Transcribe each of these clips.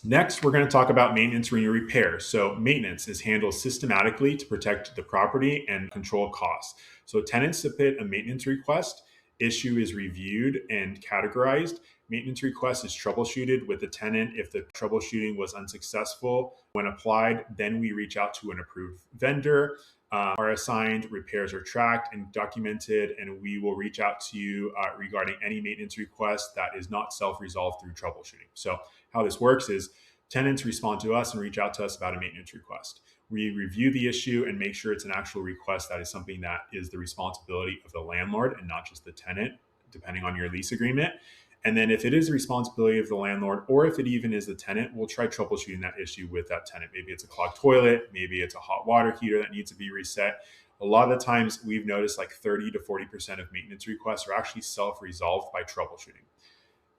Next, we're going to talk about maintenance, renewal, repair. So maintenance is handled systematically to protect the property and control costs. So tenants submit a maintenance request, issue is reviewed and categorized. Maintenance request is troubleshooted with the tenant. If the troubleshooting was unsuccessful when applied, then we reach out to an approved vendor. Are assigned, repairs are tracked and documented, and we will reach out to you regarding any maintenance request that is not self-resolved through troubleshooting. So how this works is tenants respond to us and reach out to us about a maintenance request. We review the issue and make sure it's an actual request that is something that is the responsibility of the landlord and not just the tenant, depending on your lease agreement. And then if it is the responsibility of the landlord, or if it even is the tenant, we'll try troubleshooting that issue with that tenant. Maybe it's a clogged toilet, maybe it's a hot water heater that needs to be reset. A lot of the times we've noticed like 30 to 40% of maintenance requests are actually self-resolved by troubleshooting.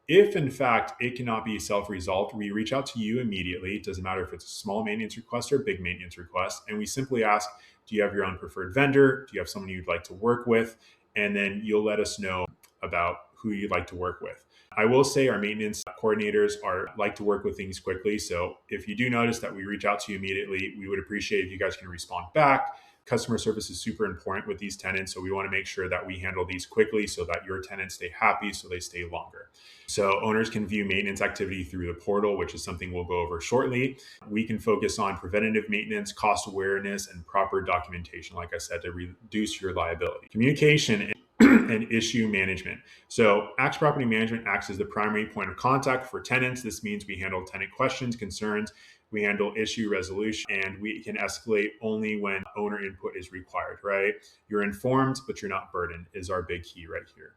If in fact it cannot be self-resolved, we reach out to you immediately. It doesn't matter if it's a small maintenance request or a big maintenance request. And we simply ask, do you have your own preferred vendor? Do you have someone you'd like to work with? And then you'll let us know about who you'd like to work with. I will say our maintenance coordinators like to work with things quickly. So if you do notice that we reach out to you immediately, we would appreciate if you guys can respond back. Customer service is super important with these tenants. So we want to make sure that we handle these quickly so that your tenants stay happy, so they stay longer. So owners can view maintenance activity through the portal, which is something we'll go over shortly. We can focus on preventative maintenance, cost awareness, and proper documentation, like I said, to reduce your liability. Communication and issue management. So Axe Property Management acts as the primary point of contact for tenants. This means we handle tenant questions, concerns, we handle issue resolution, and we can escalate only when owner input is required, right? You're informed, but you're not burdened is our big key right here.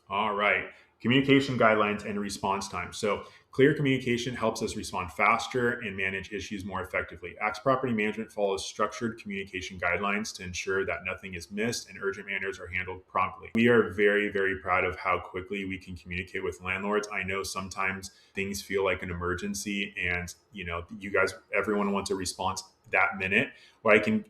All right. Communication guidelines and response time. So clear communication helps us respond faster and manage issues more effectively. Axe Property Management follows structured communication guidelines to ensure that nothing is missed and urgent matters are handled promptly. We are very, very proud of how quickly we can communicate with landlords. I know sometimes things feel like an emergency and, you guys, everyone wants a response that minute. What I can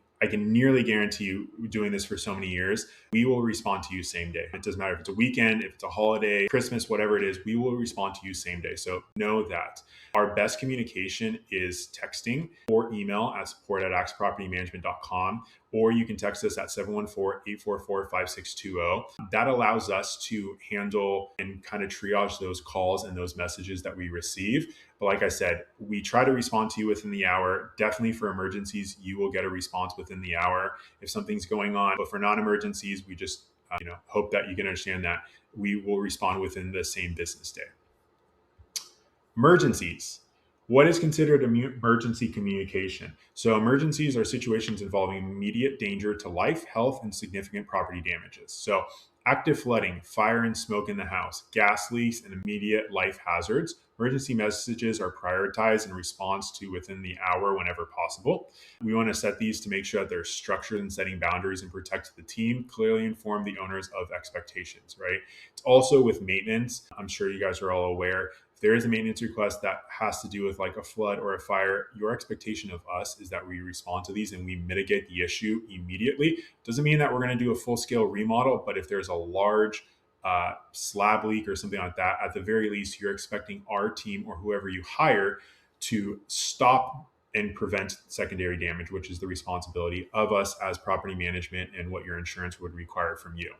nearly guarantee you, doing this for so many years, we will respond to you same day. It doesn't matter if it's a weekend, if it's a holiday, Christmas, whatever it is, we will respond to you same day. So know that our best communication is texting or email at support@axepropertymanagement.com, or you can text us at 714-844-5620. That allows us to handle and kind of triage those calls and those messages that we receive. But like I said, we try to respond to you within the hour. Definitely for emergencies, you will get a response within the hour if something's going on. But for non-emergencies, we just hope that you can understand that we will respond within the same business day. Emergencies. What is considered emergency communication? So emergencies are situations involving immediate danger to life, health, and significant property damages. So active flooding, fire and smoke in the house, gas leaks, and immediate life hazards. Emergency messages are prioritized in response to within the hour whenever possible. We want to set these to make sure that they're structured in setting boundaries and protect the team, clearly inform the owners of expectations, right? It's also with maintenance. I'm sure you guys are all aware, if there is a maintenance request that has to do with like a flood or a fire, your expectation of us is that we respond to these and we mitigate the issue immediately. Doesn't mean that we're going to do a full scale remodel, but if there's a large slab leak or something like that, at the very least, you're expecting our team or whoever you hire to stop and prevent secondary damage, which is the responsibility of us as property management and what your insurance would require from you.